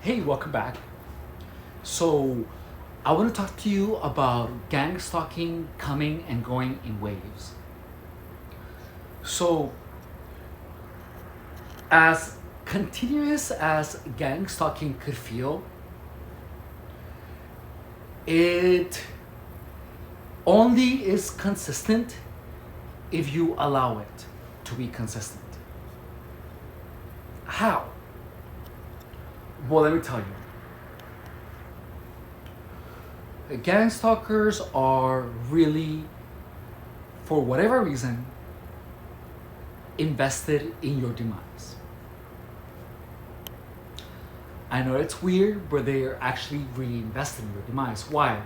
Hey, welcome back. So, I want to talk to you about gang stalking coming and going in waves. So, as continuous as gang stalking could feel, it only is consistent if you allow it to be consistent. How? Well, let me tell you. Gang stalkers are really, for whatever reason, invested in your demise. I know it's weird, but they are actually really invested in your demise. Why?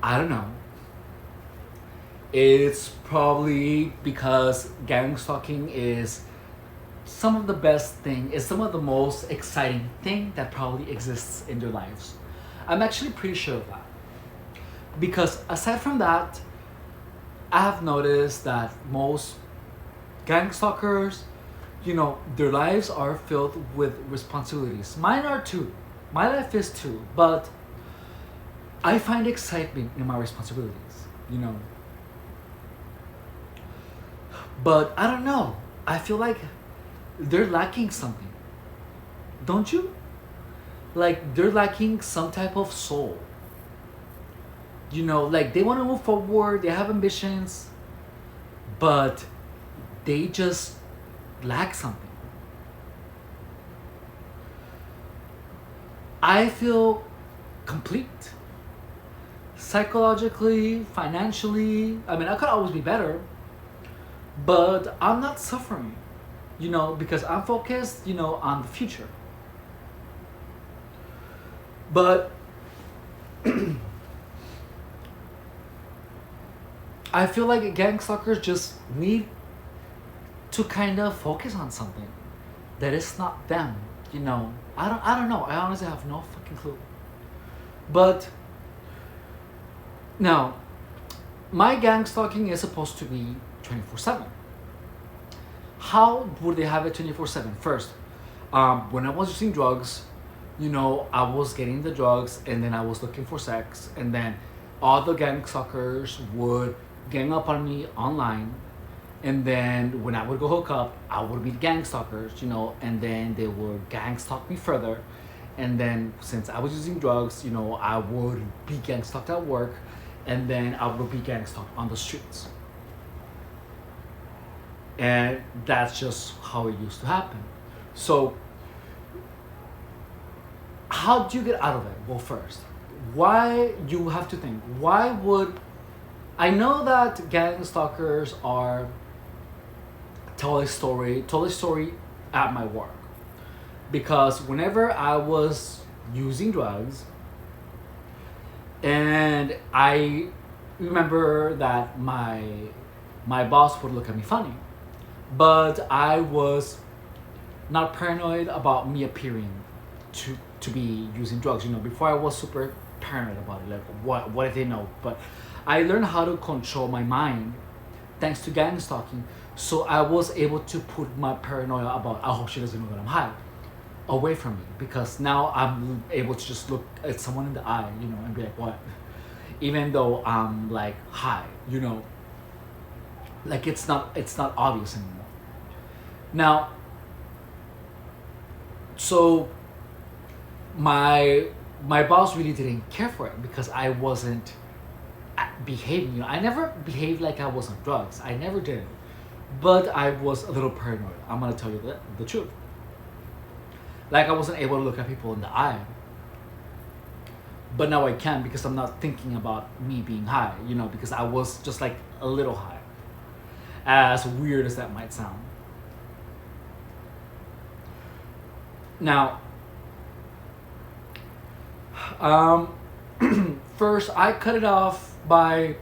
I don't know. It's probably because gang stalking is some of the best thing, is some of the most exciting thing that probably exists in their lives. I'm actually pretty sure of that. Because aside from that, I have noticed that most gang stalkers, their lives are filled with responsibilities. Mine are too. My life is too. But I find excitement in my responsibilities. But I don't know. I feel like they're lacking something. Don't you? Like they're lacking some type of soul. Like they want to move forward, they have ambitions, but they just lack something. I feel complete. Psychologically, financially, I mean, I could always be better, but I'm not suffering, because I'm focused, on the future. But I feel like gang stalkers just need to kind of focus on something that is not them. I don't know. I honestly have no fucking clue. But now, my gang stalking is supposed to be 24/7. How would they have it 24/7? First, when I was using drugs, I was getting the drugs and then I was looking for sex, and then all the gang stalkers would gang up on me online, and then when I would go hook up, I would be the gang stalkers, and then they would gang stalk me further, and then since I was using drugs, I would be gang stalked at work, and then I would be gang stalked on the streets. And that's just how it used to happen. So how do you get out of it? Well, first, why you have to think, why would I know that gang stalkers are tell a story at my work, because whenever I was using drugs, and I remember that my boss would look at me funny, but I was not paranoid about me appearing to be using drugs. Before I was super paranoid about it, like what if they know? But I learned how to control my mind thanks to gang stalking. So I was able to put my paranoia about I hope she doesn't know that I'm high away from me, because now I'm able to just look at someone in the eye, and be like, what? Even though I'm like high, like it's not obvious anymore. Now, so my boss really didn't care for it because I wasn't behaving. I never behaved like I was on drugs. I never did. But I was a little paranoid. I'm gonna tell you the truth. Like I wasn't able to look at people in the eye. But now I can, because I'm not thinking about me being high, because I was just like a little high. As weird as that might sound. Now, first I cut it off by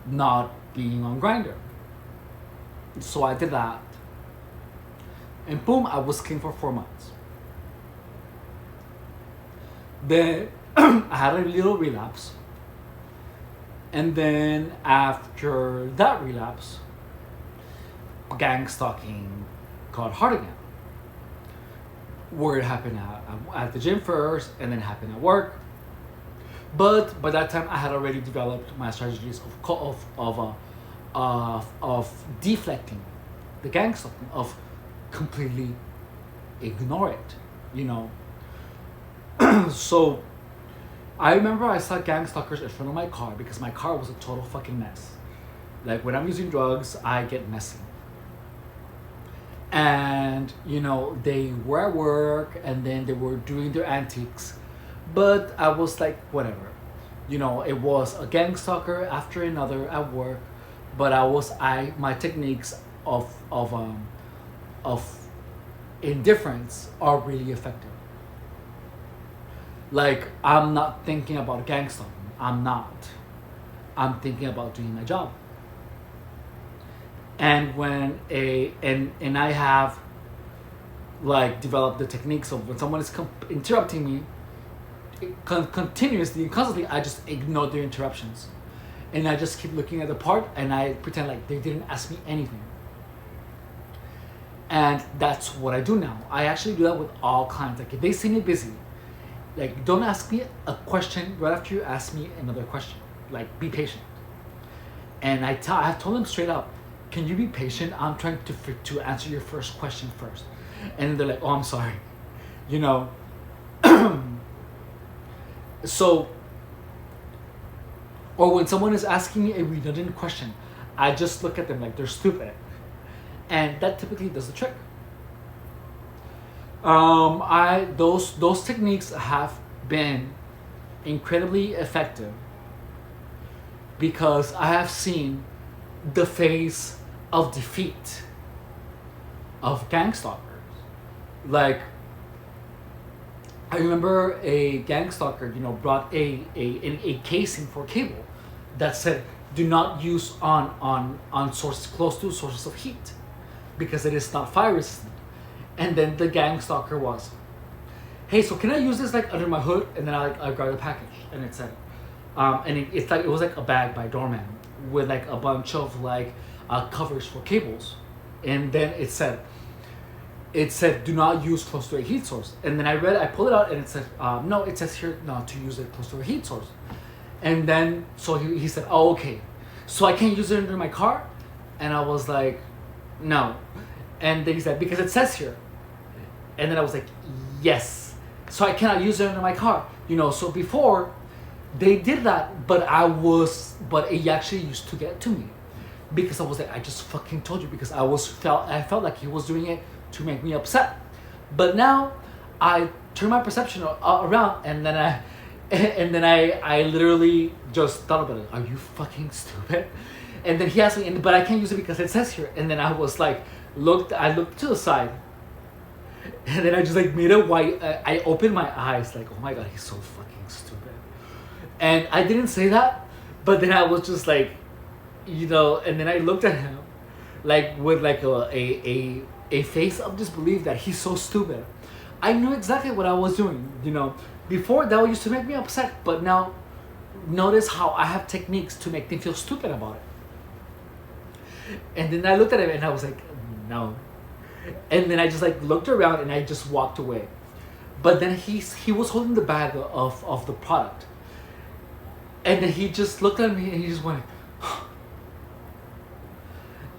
not being on Grindr. So I did that. And boom, I was clean for 4 months. Then I had a little relapse. And then after that relapse, gang stalking got hard again. where it happened at the gym first, and then it happened at work. But by that time, I had already developed my strategies of deflecting the gangstalking, of completely ignore it, you know. So I remember I saw gangstalkers in front of my car because my car was a total fucking mess. Like when I'm using drugs, I get messy. And you know, they were at work and then they were doing their antiques, but I was like, whatever. You know, it was a gang stalker after another at work, but my techniques of indifference are really effective. Like I'm not thinking about gang stalking. I'm not. I'm thinking about doing my job. And and I have like developed the techniques of when someone is interrupting me continuously and constantly, I just ignore their interruptions, and I just keep looking at the part and I pretend like they didn't ask me anything. And that's what I do now. I actually do that with all clients. Like if they see me busy, like don't ask me a question right after you ask me another question. Like be patient. And I've told them straight up, can you be patient? I'm trying to answer your first question first. And they're like, oh, I'm sorry. You know? So, or when someone is asking me a redundant question, I just look at them like they're stupid. And that typically does the trick. Those techniques have been incredibly effective because I have seen the face of defeat of gangstalkers. Like I remember a gangstalker, you know, brought a casing for cable that said, "Do not use on sources close to sources of heat, because it is not fire resistant." And then the gangstalker was, "Hey, so can I use this like under my hood?" And then I grabbed a package, and it said, it was like a bag by Doorman with like a bunch of like covers for cables, and then it said, "Do not use close to a heat source." And then I pulled it out, and it said, "No, it says here not to use it close to a heat source." And then so he said, "Oh, okay, so I can't use it under my car?" And I was like, "No." And then he said, "Because it says here." And then I was like, "Yes, so I cannot use it under my car." You know, so before they did that, but it actually used to get to me because I was like, I just fucking told you, because I felt like he was doing it to make me upset. But now I turn my perception around, and then I literally just thought about it. Are you fucking stupid? And then he asked me, but I can't use it because it says here. And then I was like, I looked to the side, and then I just like made a white. I opened my eyes like, oh my god, he's so fucking stupid. And I didn't say that, but then I was just like, you know. And then I looked at him, like with like a face of disbelief that he's so stupid. I knew exactly what I was doing, you know. Before that used to make me upset, but now notice how I have techniques to make them feel stupid about it. And then I looked at him and I was like, no. And then I just like looked around and I just walked away. But then he was holding the bag of the product. And then he just looked at me and he just went,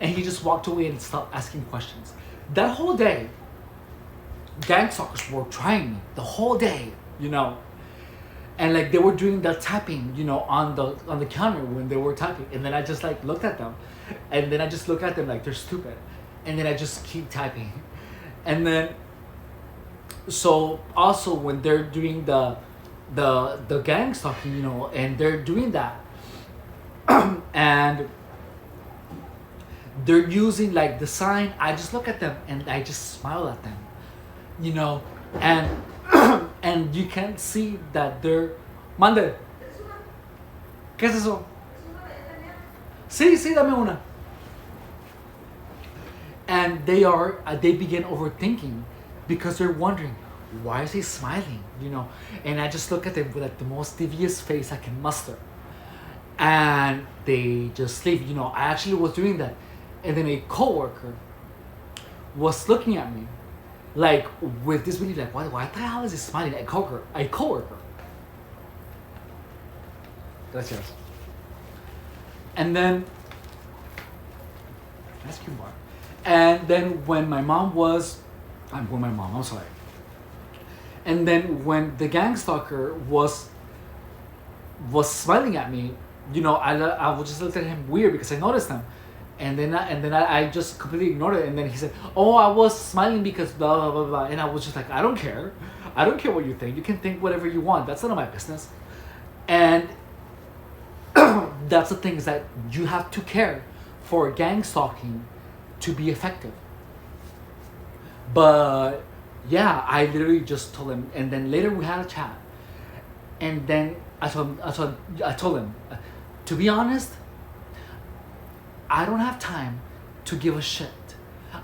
and he just walked away and stopped asking questions. That whole day, gangstalkers were trying me the whole day, you know. And like they were doing the tapping, you know, on the counter when they were typing. And then I just like looked at them, and then I just look at them like they're stupid, and then I just keep typing. And then so also when they're doing the gang stalking, you know, and they're doing that, and they're using like the sign, I just look at them and I just smile at them, you know, and and you can see that they're, mande, ¿qué es eso? Sí, dame una. And they begin overthinking because they're wondering, why is he smiling, you know? And I just look at them with like the most devious face I can muster, and they just leave. You know, I actually was doing that, and then a coworker was looking at me, like with this belief, like why the hell is he smiling at a coworker? Gracias. And then that's cute bar. And then when my mom, I'm sorry. And then when the gang stalker was smiling at me, you know, I would just look at him weird because I noticed him. And then I just completely ignored it. And then he said, "Oh, I was smiling because blah blah blah blah." And I was just like, "I don't care. I don't care what you think. You can think whatever you want. That's none of my business." And that's the thing, is that you have to care for gang stalking to be effective. But yeah, I literally just told him, and then later we had a chat, and then I told him, to be honest, I don't have time to give a shit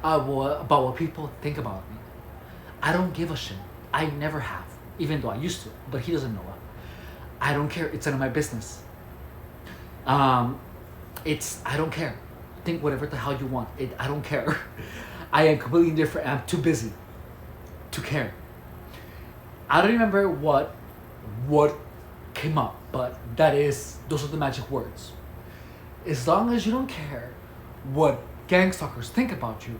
about what people think about me. I don't give a shit. I never have, even though I used to, but he doesn't know it. I don't care. It's none of my business. I don't care. Think whatever the hell you want. I don't care. I am completely indifferent. I'm too busy to care. I don't remember what came up, but those are the magic words. As long as you don't care what gang stalkers think about you,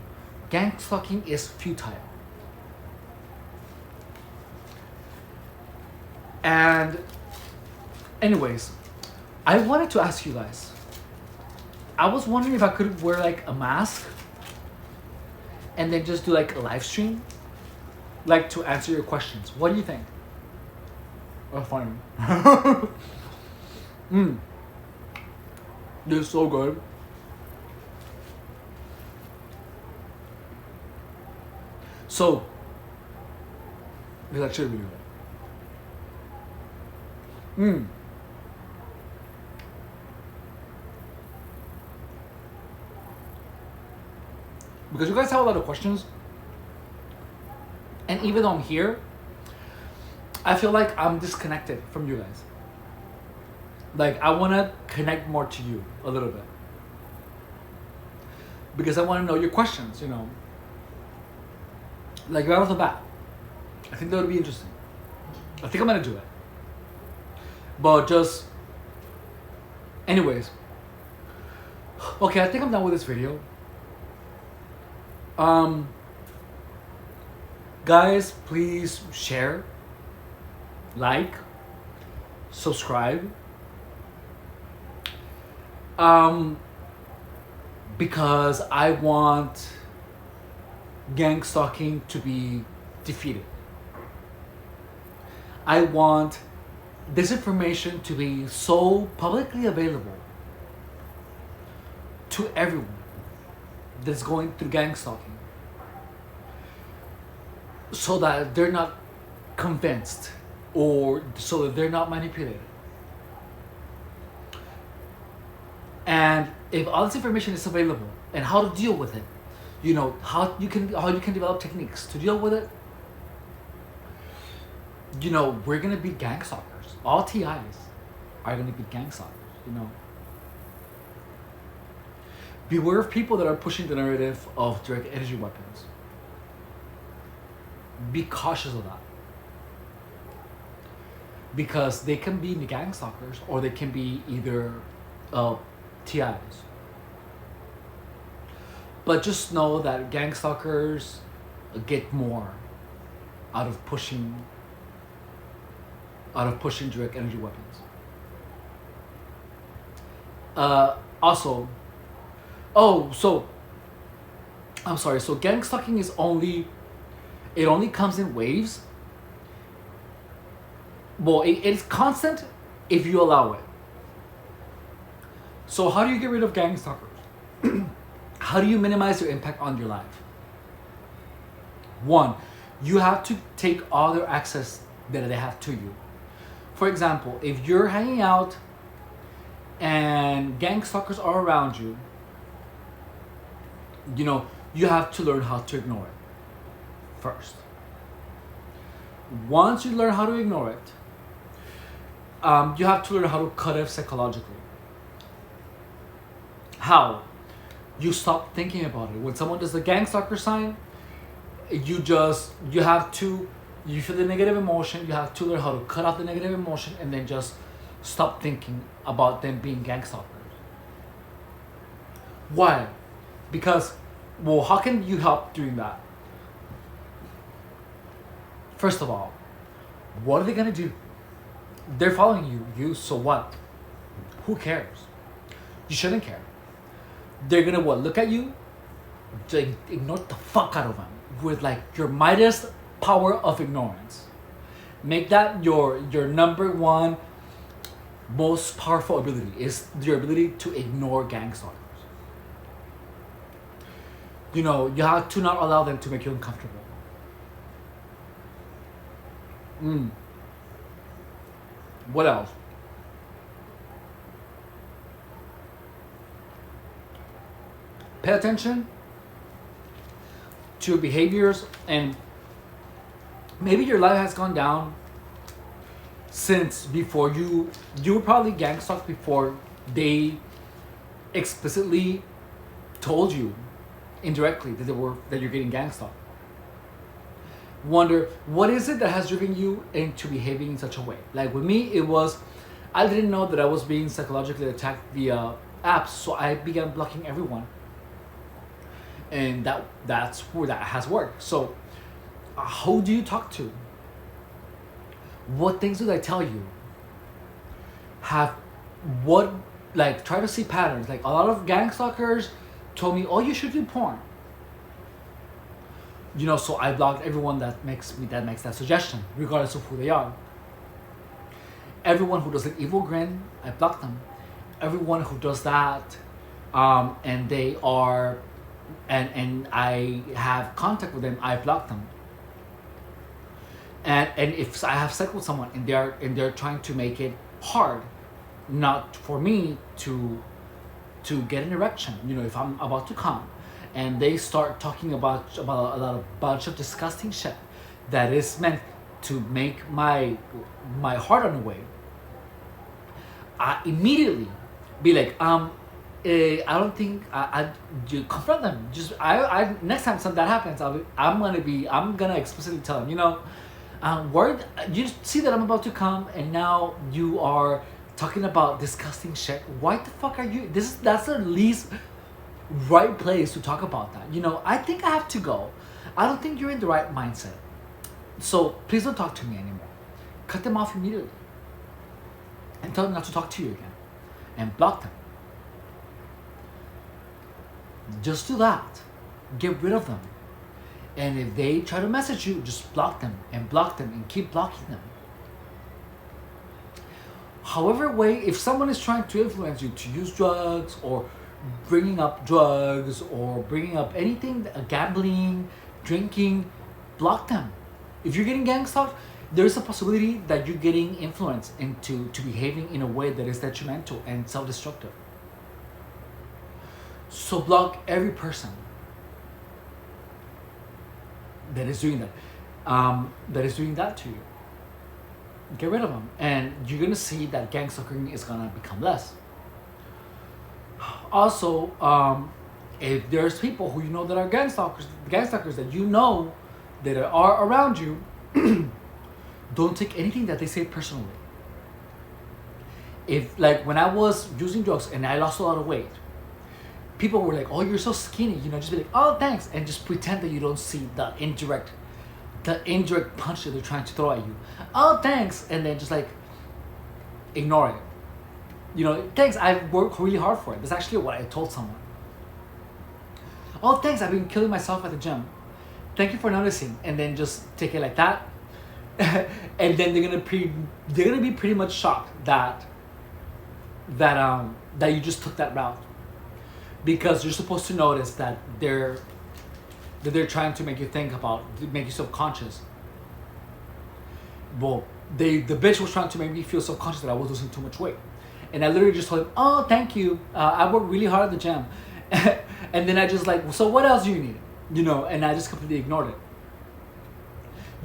gang stalking is futile. And anyways, I wanted to ask you guys, I was wondering if I could wear like a mask and then just do like a live stream, like to answer your questions. What do you think? Oh, fine. This is so good. So, it's actually really good. Because you guys have a lot of questions, and even though I'm here, I feel like I'm disconnected from you guys. Like, I want to connect more to you a little bit, because I want to know your questions, you know, like right off the bat. I think that would be interesting. I think I'm gonna do it, but just anyways, okay, I think I'm done with this video. Guys, please share, like, subscribe, because I want gang stalking to be defeated. I want this information to be so publicly available to everyone that's going through gang stalking, so that they're not convinced, or so that they're not manipulated. And if all this information is available, and how to deal with it, you know, how you can develop techniques to deal with it, you know, we're gonna be gang stalkers. All TIs are gonna be gang stalkers, you know. Beware of people that are pushing the narrative of direct energy weapons. Be cautious of that, because they can be gang stalkers, or they can be either TIs. But just know that gang stalkers get more out of pushing direct energy weapons. Also, so I'm sorry. So gang stalking is only comes in waves. Well, it's constant if you allow it. So how do you get rid of gang stalkers? How do you minimize their impact on your life? One, you have to take all their access that they have to you. For example, if you're hanging out and gang stalkers are around you, you know, you have to learn how to ignore it first. Once you learn how to ignore it, you have to learn how to cut it psychologically. How? You stop thinking about it. When someone does the gang stalker sign, you have to, you feel the negative emotion, you have to learn how to cut off the negative emotion and then just stop thinking about them being gangstalkers. Why? Because, well, how can you help doing that? First of all, what are they gonna do? They're following you, so what? Who cares? You shouldn't care. They're gonna what? Look at you, ignore the fuck out of them with like your Midas power of ignorance. Make that your number one most powerful ability, is your ability to ignore gangstalkers. You know, you have to not allow them to make you uncomfortable. What else? Pay attention to your behaviors, and maybe your life has gone down since before you were probably gangstalked before they explicitly told you indirectly that you're getting gangstalked. Wonder what is it that has driven you into behaving in such a way. Like with me, it was I didn't know that I was being psychologically attacked via apps, so I began blocking everyone, and that's where that has worked. So who do you talk to? What things do they tell you? Try to see patterns. Like a lot of gangstalkers told me, oh, you should do porn. You know, so I blocked everyone that makes that suggestion, regardless of who they are. Everyone who does an evil grin, I blocked them. Everyone who does that, and they are, and I have contact with them, I block them. And if I have sex with someone and they're trying to make it hard, not for me to get an erection, you know, if I'm about to come, and they start talking about a bunch of disgusting shit that is meant to make my heart on the way, I immediately be like, I don't think you confront them. Just I next time something that happens, I'm gonna explicitly tell them, you know, word, you see that I'm about to come, and now you are talking about disgusting shit. Why the fuck are you? That's the least right place to talk about that. You know, I think I have to go. I don't think you're in the right mindset. So please don't talk to me anymore. Cut them off immediately. And tell them not to talk to you again. And block them. Just do that. Get rid of them. And if they try to message you, just block them and keep blocking them. However way, if someone is trying to influence you to use drugs, or bringing up drugs, or bringing up anything, gambling, drinking, block them. If you're getting gangstalked, there's a possibility that you're getting influenced into behaving in a way that is detrimental and self-destructive. So block every person that is doing that to you. Get rid of them, and you're gonna see that gangstalking is gonna become less. Also, if there's people who you know that are gangstalkers that you know that are around you, don't take anything that they say personally. If, like, when I was using drugs and I lost a lot of weight, people were like, oh, you're so skinny, you know, just be like, oh, thanks, and just pretend that you don't see the indirect punch that they're trying to throw at you. Oh, thanks, and then just like ignore it. You know, thanks, I've worked really hard for it. That's actually what I told someone. Oh, thanks, I've been killing myself at the gym. Thank you for noticing. And then just take it like that. And then they're gonna be pretty much shocked that you just took that route. Because you're supposed to notice that they're trying to make you subconscious. Well, the bitch was trying to make me feel subconscious that I was losing too much weight. And I literally just told him, oh, thank you. I worked really hard at the gym. And then I just like, so what else do you need? You know, and I just completely ignored it.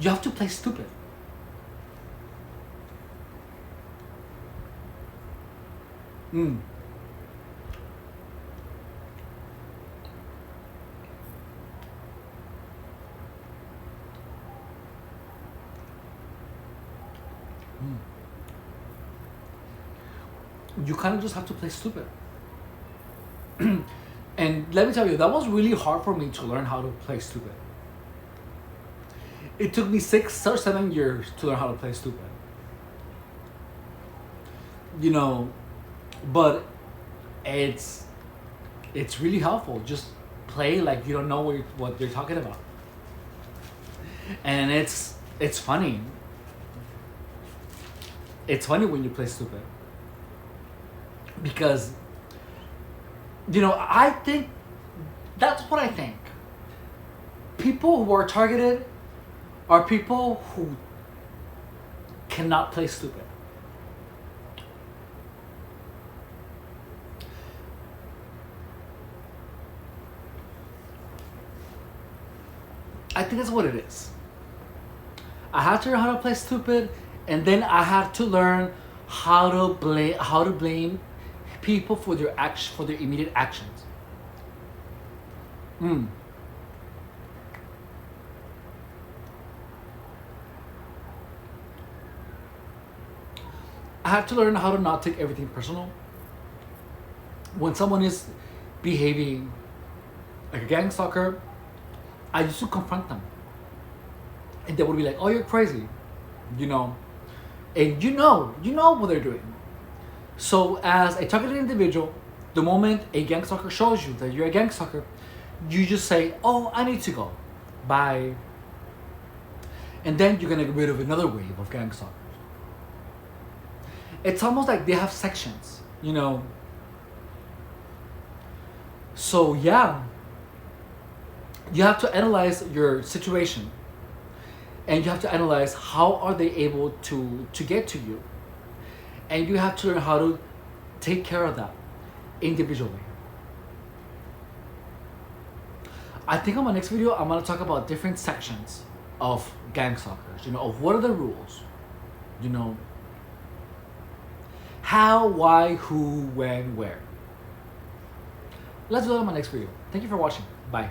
You have to play stupid. you kind of just have to play stupid. And let me tell you, that was really hard for me to learn how to play stupid. It took me 6 or 7 years to learn how to play stupid. You know, but it's really helpful. Just play like you don't know what you're talking about. And it's funny. It's funny when you play stupid. Because, you know, I think, that's what I think. People who are targeted are people who cannot play stupid. I think that's what it is. I had to learn how to play stupid, and then I had to learn how to blame people for their immediate actions. I had to learn how to not take everything personal. When someone is behaving like a gang stalker, I used to confront them. And they would be like, oh, you're crazy. You know? And you know what they're doing. So as a targeted individual, the moment a gang stalker shows you that you're a gang stalker, you just say, oh, I need to go. Bye. And then you're going to get rid of another wave of gang stalkers. It's almost like they have sections, you know? So yeah, you have to analyze your situation. And you have to analyze how are they able to get to you. And you have to learn how to take care of that individually. I think on my next video, I'm going to talk about different sections of gang stalkers, you know, of what are the rules, you know, how, why, who, when, where. Let's do that in my next video. Thank you for watching. Bye.